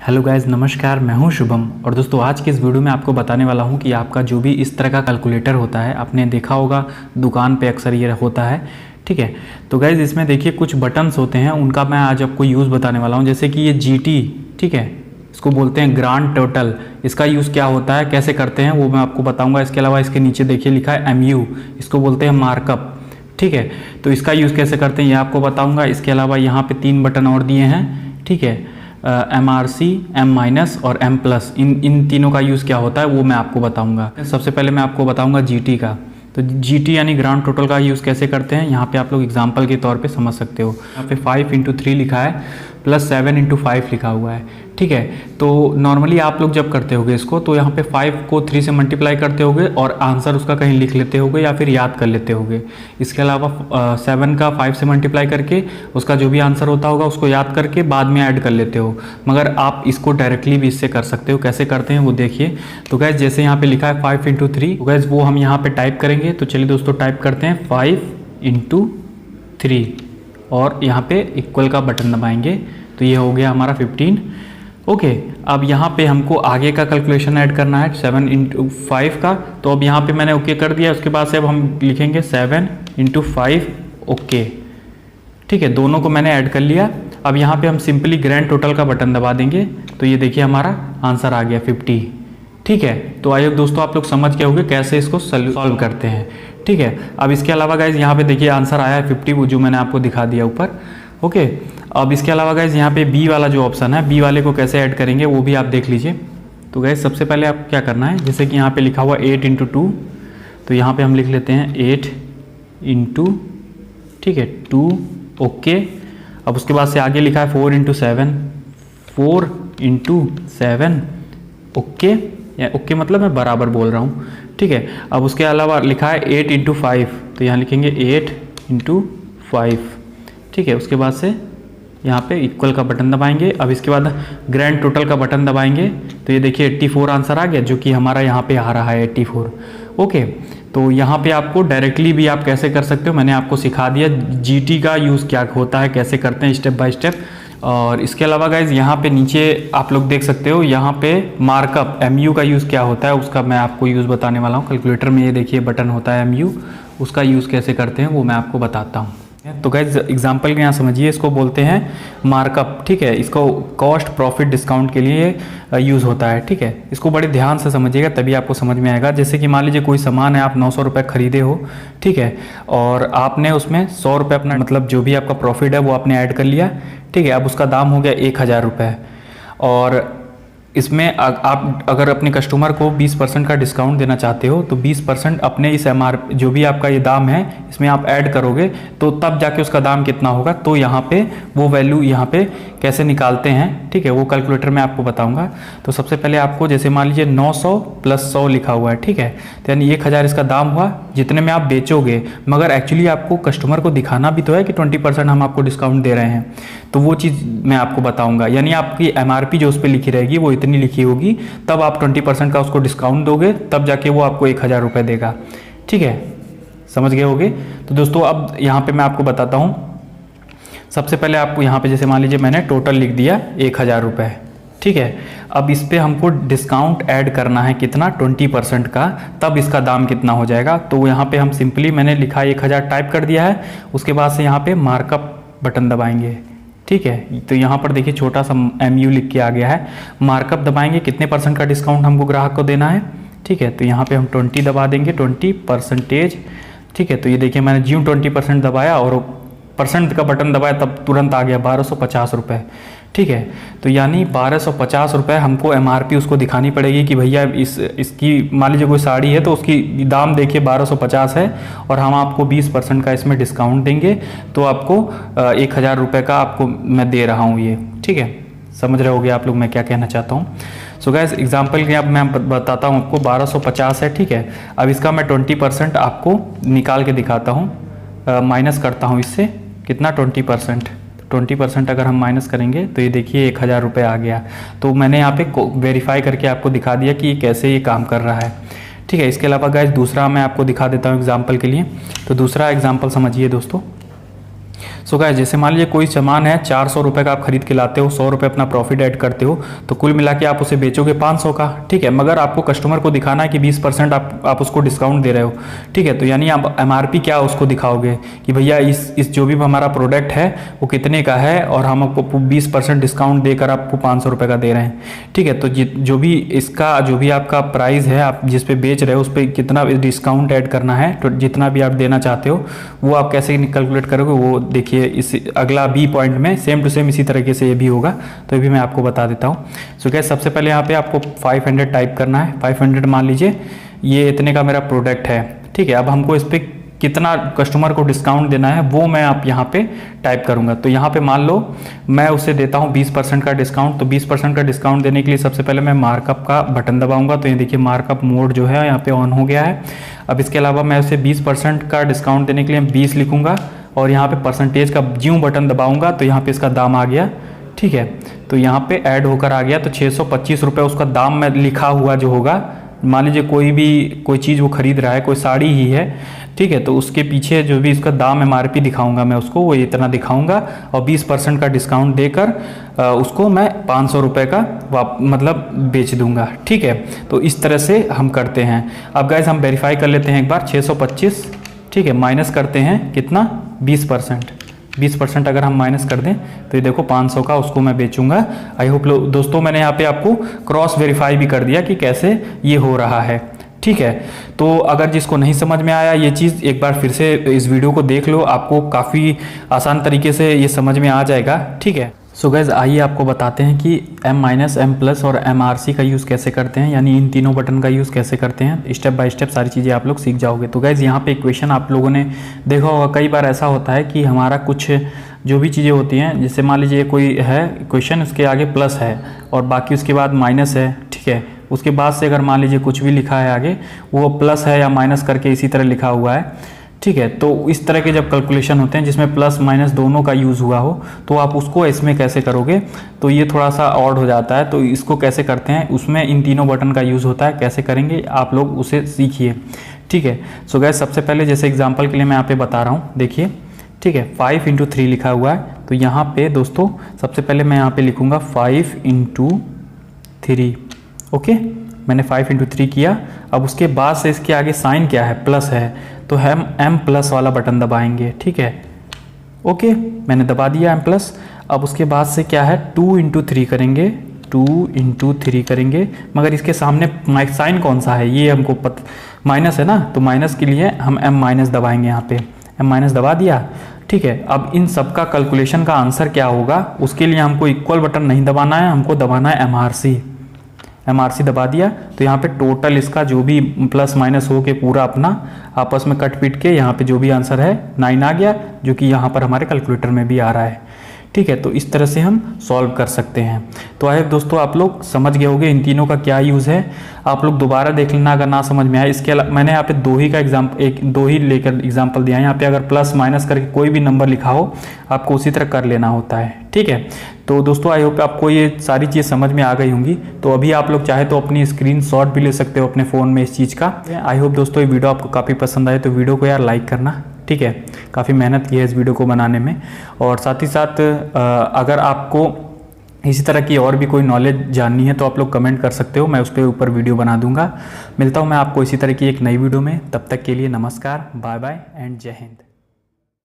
Hello guys, नमस्कार। मैं हूं शुभम और दोस्तों आज के इस वीडियो में आपको बताने वाला हूं कि आपका जो भी इस तरह का कैलकुलेटर होता है, आपने देखा होगा दुकान पे अक्सर ये होता है। ठीक है, तो गाइस इसमें देखिए कुछ बटन्स होते हैं, उनका मैं आज आपको यूज़ बताने वाला हूं। जैसे कि ये GT, ठीक है, इसको बोलते हैं ग्रांड टोटल। इसका यूज़ क्या होता है, कैसे करते हैं, वो मैं आपको बताऊँगा। इसके अलावा इसके नीचे देखिए लिखा है MU, इसको बोलते हैं मार्कअप। ठीक है, तो इसका यूज़ कैसे करते हैं ये आपको बताऊँगा। इसके अलावा यहाँ पर 3 बटन और दिए हैं। ठीक है, MRC, M- और M+, इन तीनों का यूज़ क्या होता है वो मैं आपको बताऊंगा। सबसे पहले मैं आपको बताऊंगा GT का। तो GT यानी ग्रांड टोटल का यूज़ कैसे करते हैं, यहाँ पे आप लोग एग्जांपल के तौर पे समझ सकते हो। यहाँ पे 5 × 3 लिखा है प्लस 7 × 5 लिखा हुआ है। ठीक है, तो नॉर्मली आप लोग जब करते होगे इसको, तो यहाँ पे 5 को 3 से मल्टीप्लाई करते होगे और आंसर उसका कहीं लिख लेते होगे या फिर याद कर लेते होगे। इसके अलावा 7 का 5 से मल्टीप्लाई करके उसका जो भी आंसर होता होगा उसको याद करके बाद में ऐड कर लेते हो। मगर आप इसको डायरेक्टली भी इससे कर सकते हो। कैसे करते हैं वो देखिए। तो गैस जैसे यहाँ पे लिखा है 5 × 3, तो गैस वो हम यहाँ पे टाइप करेंगे। तो चलिए दोस्तों टाइप करते हैं 5 × 3 और यहाँ पे इक्वल का बटन दबाएंगे। तो ये हो गया हमारा 15। ओके, अब यहाँ पे हमको आगे का कैलकुलेशन ऐड करना है 7 × 5 का। तो अब यहाँ पे मैंने ओके कर दिया। उसके बाद से अब हम लिखेंगे 7 × 5 ओके। ठीक है, दोनों को मैंने ऐड कर लिया। अब यहाँ पे हम सिंपली ग्रैंड टोटल का बटन दबा देंगे। तो ये देखिए हमारा आंसर आ गया 50। ठीक है, तो आई होप दोस्तों आप लोग समझ गए होंगे कैसे इसको सॉल्व करते हैं। ठीक है, अब इसके अलावा गाइज यहाँ पे देखिए आंसर आया है 50, वो जो मैंने आपको दिखा दिया ऊपर। ओके, अब इसके अलावा गाइज यहाँ पे बी वाला जो ऑप्शन है, बी वाले को कैसे ऐड करेंगे वो भी आप देख लीजिए। तो गाइज सबसे पहले आप क्या करना है, जैसे कि यहाँ पे लिखा हुआ 8 × 2, तो यहाँ पे हम लिख लेते हैं 8 × ठीक है 2 ओके। अब उसके बाद से आगे लिखा है 4 × 7, 4 × 7 ओके, या ओके मतलब मैं बराबर बोल रहा हूँ। ठीक है, अब उसके अलावा लिखा है 8 × 5, तो यहाँ लिखेंगे 8 × 5। ठीक है, उसके बाद से यहाँ पे इक्वल का बटन दबाएंगे। अब इसके बाद ग्रैंड टोटल का बटन दबाएंगे। तो ये देखिए 84 आंसर आ गया, जो कि हमारा यहाँ पे आ रहा है 84। ओके, तो यहाँ पे आपको डायरेक्टली भी आप कैसे कर सकते हो, मैंने आपको सिखा दिया GT का यूज़ क्या होता है, कैसे करते हैं स्टेप बाय स्टेप। और इसके अलावा गाइज यहाँ पे नीचे आप लोग देख सकते हो, यहाँ पे मार्कअप MU का यूज़ क्या होता है उसका मैं आपको यूज़ बताने वाला हूँ। कैलकुलेटर में ये देखिए बटन होता है MU, उसका यूज़ कैसे करते हैं वो मैं आपको बताता हूँ। तो गाइज एग्जांपल के यहाँ समझिए, इसको बोलते हैं मार्कअप। ठीक है, इसको कॉस्ट प्रॉफिट डिस्काउंट के लिए यूज़ होता है। ठीक है, इसको बड़े ध्यान से समझिएगा तभी आपको समझ में आएगा। जैसे कि मान लीजिए कोई सामान है, आप 900 रुपये खरीदे हो। ठीक है, और आपने उसमें 100 रुपये अपना मतलब जो भी आपका प्रॉफिट है वो आपने ऐड कर लिया। ठीक है, अब उसका दाम हो गया 1000 रुपये। और इसमें आप अगर अपने कस्टमर को 20% का डिस्काउंट देना चाहते हो, तो 20% अपने इस MRP जो भी आपका ये दाम है इसमें आप ऐड करोगे, तो तब जाके उसका दाम कितना होगा। तो यहाँ पे वो वैल्यू यहाँ पे कैसे निकालते हैं, ठीक है, वो कैलकुलेटर में आपको बताऊंगा। तो सबसे पहले आपको जैसे मान लीजिए 900 + 100 लिखा हुआ है। ठीक है, तो यानी 1000 इसका दाम हुआ जितने में आप बेचोगे। मगर एक्चुअली आपको कस्टमर को दिखाना भी तो है कि 20% हम आपको डिस्काउंट दे रहे हैं, तो वो चीज़ मैं आपको बताऊँगा। यानी आपकी MRP जो उस पर लिखी रहेगी वो इतनी लिखी होगी, तब आप 20% का उसको डिस्काउंट दोगे, तब जाके वो आपको 1000 रुपये देगा। ठीक है, समझ गए होगे। तो दोस्तों अब यहाँ पे मैं आपको बताता हूँ। सबसे पहले आपको यहाँ पे जैसे मान लीजिए मैंने टोटल लिख दिया 1000 रुपये। ठीक है, अब इस पर हमको डिस्काउंट ऐड करना है कितना, 20% का, तब इसका दाम कितना हो जाएगा। तो यहाँ पे हम सिंपली मैंने लिखा 1000 टाइप कर दिया है। उसके बाद से यहाँ पे मार्कअप बटन दबाएंगे। ठीक है, तो यहाँ पर देखिए छोटा सा MU लिख के आ गया है। मार्कअप दबाएंगे, कितने % का डिस्काउंट हमको ग्राहक को देना है। ठीक है, तो यहाँ पे हम 20 दबा देंगे, 20%। ठीक है, तो ये देखिए मैंने ज्यों 20% दबाया और परसेंट का बटन दबाया तब तुरंत आ गया 1250 रुपये। ठीक है, तो यानी 1250 रुपये हमको MRP उसको दिखानी पड़ेगी कि भैया इसकी मान लीजिए कोई साड़ी है तो उसकी दाम देखिए 1250 है और हम आपको 20% का इसमें डिस्काउंट देंगे, तो आपको 1000 रुपये का आपको मैं दे रहा हूँ ये। ठीक है, समझ रहे होगे आप लोग मैं क्या कहना चाहता हूँ। सो गाइस एग्जाम्पल के अब मैं बताता हूँ आपको। 1250 है। ठीक है, अब इसका मैं 20% आपको निकाल के दिखाता हूँ, माइनस करता हूँ इससे कितना, 20% अगर हम माइनस करेंगे तो ये देखिए 1000 रुपये आ गया। तो मैंने यहाँ पे वेरीफाई करके आपको दिखा दिया कि कैसे ये काम कर रहा है। ठीक है, इसके अलावा गाइस दूसरा मैं आपको दिखा देता हूँ एग्जाम्पल के लिए। तो दूसरा एग्जाम्पल समझिए दोस्तों। सो गाइस जैसे मान लीजिए कोई सामान है 400 रुपये का आप खरीद के लाते हो, 100 रुपये अपना प्रॉफिट ऐड करते हो, तो कुल मिला के आप उसे बेचोगे 500 का, ठीक है। मगर आपको कस्टमर को दिखाना है कि 20% आप उसको डिस्काउंट दे रहे हो, ठीक है। तो यानी आप MRP क्या उसको दिखाओगे कि भैया इस जो भी हमारा प्रोडक्ट है वो कितने का है और हम आपको 20% डिस्काउंट देकर आपको 500 रुपये का दे रहे हैं, ठीक है। तो जो भी आपका प्राइस है, आप जिस पे बेच रहे हो उस पर कितना डिस्काउंट ऐड करना है, तो जितना भी आप देना चाहते हो वो आप कैसे कैलकुलेट करोगे वो देखिए इस अगला बी पॉइंट में सेम टू सेम इसी तरीके से ये भी होगा, तो ये भी मैं आपको बता देता हूँ। सो गाइस सबसे पहले यहाँ पे आपको 500 टाइप करना है। 500 मान लीजिए ये इतने का मेरा प्रोडक्ट है, ठीक है। अब हमको इस पर कितना कस्टमर को डिस्काउंट देना है वो मैं आप यहाँ पे टाइप करूँगा। तो यहाँ पे मान लो मैं उसे देता हूँ 20% का डिस्काउंट। तो 20% का डिस्काउंट देने के लिए सबसे पहले मैं मार्कअप का बटन दबाऊंगा। तो ये देखिए मार्कअप मोड जो है यहाँ पे ऑन हो गया है। अब इसके अलावा मैं उसे 20% का डिस्काउंट देने के लिए 20 लिखूँगा और यहाँ पे परसेंटेज का ज्यों बटन दबाऊँगा तो यहाँ पे इसका दाम आ गया, ठीक है। तो यहाँ पे ऐड होकर आ गया, तो 625 रुपये उसका दाम में लिखा हुआ जो होगा। मान लीजिए कोई चीज़ वो खरीद रहा है, कोई साड़ी ही है, ठीक है। तो उसके पीछे जो भी इसका दाम MRP दिखाऊंगा मैं उसको, वो इतना दिखाऊंगा और 20% का डिस्काउंट देकर उसको मैं 500 रुपये का मतलब बेच दूंगा, ठीक है। तो इस तरह से हम करते हैं। अब गाइस हम वेरीफाई कर लेते हैं एक बार। 625, ठीक है, माइनस करते हैं कितना 20% अगर हम माइनस कर दें तो ये देखो 500 का उसको मैं बेचूंगा। आई होप दोस्तों मैंने यहाँ पे आपको क्रॉस वेरीफाई भी कर दिया कि कैसे ये हो रहा है, ठीक है। तो अगर जिसको नहीं समझ में आया ये चीज़ एक बार फिर से इस वीडियो को देख लो, आपको काफ़ी आसान तरीके से ये समझ में आ जाएगा, ठीक है। सो गाइस आइए आपको बताते हैं कि M-, M+ और MRC का यूज़ कैसे करते हैं, यानी इन तीनों बटन का यूज़ कैसे करते हैं। स्टेप बाय स्टेप सारी चीज़ें आप लोग सीख जाओगे। तो गाइस यहाँ पे इक्वेशन आप लोगों ने देखा होगा, कई बार ऐसा होता है कि हमारा कुछ जो भी चीज़ें होती हैं, जैसे मान लीजिए कोई है इक्वेशन, उसके आगे प्लस है और बाकी उसके बाद माइनस है, ठीक है। उसके बाद से अगर मान लीजिए कुछ भी लिखा है आगे, वो प्लस है या माइनस करके इसी तरह लिखा हुआ है, ठीक है। तो इस तरह के जब कैलकुलेशन होते हैं जिसमें प्लस माइनस दोनों का यूज़ हुआ हो, तो आप उसको इसमें कैसे करोगे, तो ये थोड़ा सा ऑड हो जाता है। तो इसको कैसे करते हैं, उसमें इन तीनों बटन का यूज़ होता है। कैसे करेंगे आप लोग उसे सीखिए, ठीक है। सो गाइस सबसे पहले जैसे एग्जाम्पल के लिए मैं यहाँ पे बता रहा हूँ, देखिए, ठीक है। 5 × 3 लिखा हुआ है। तो यहाँ पे दोस्तों सबसे पहले मैं यहाँ पे लिखूँगा 5 × 3, ओके। मैंने 5 × 3 किया। अब उसके बाद से इसके आगे साइन क्या है, प्लस है, तो हम M+ वाला बटन दबाएंगे, ठीक है, ओके। मैंने दबा दिया M+। अब उसके बाद से क्या है 2 × 3 करेंगे, 2 × 3 करेंगे, मगर इसके सामने साइन कौन सा है ये हमको माइनस है ना, तो माइनस के लिए हम M- दबाएंगे। यहाँ पे M- दबा दिया, ठीक है। अब इन सब का कैलकुलेशन का आंसर क्या होगा, उसके लिए हमको इक्वल बटन नहीं दबाना है, हमको दबाना है MRC दबा दिया। तो यहाँ पे टोटल इसका जो भी प्लस माइनस हो के पूरा अपना आपस में कट पीट के यहाँ पे जो भी आंसर है 9 आ गया, जो कि यहाँ पर हमारे कैलकुलेटर में भी आ रहा है, ठीक है। तो इस तरह से हम सॉल्व कर सकते हैं। तो आए दोस्तों आप लोग समझ गए होंगे इन तीनों का क्या यूज़ है। आप लोग दोबारा देख लेना अगर ना समझ में आए। इसके अलावा मैंने यहाँ पे दो ही लेकर एग्जाम्पल दिया है। यहाँ पे अगर प्लस माइनस करके कोई भी नंबर लिखा हो आपको उसी तरह कर लेना होता है, ठीक है। तो दोस्तों आई होप आपको ये सारी चीज़ समझ में आ गई होंगी। तो अभी आप लोग चाहे तो अपनी स्क्रीनशॉट भी ले सकते हो अपने फ़ोन में इस चीज़ का। आई होप दोस्तों ये वीडियो आपको काफ़ी पसंद आए, तो वीडियो को यार लाइक करना, ठीक है। काफ़ी मेहनत की है इस वीडियो को बनाने में। और साथ ही साथ अगर आपको इसी तरह की और भी कोई नॉलेज जाननी है तो आप लोग कमेंट कर सकते हो, मैं उस पर ऊपर वीडियो बना दूंगा। मिलता हूँ मैं आपको इसी तरह की एक नई वीडियो में, तब तक के लिए नमस्कार, बाय बाय एंड जय हिंद।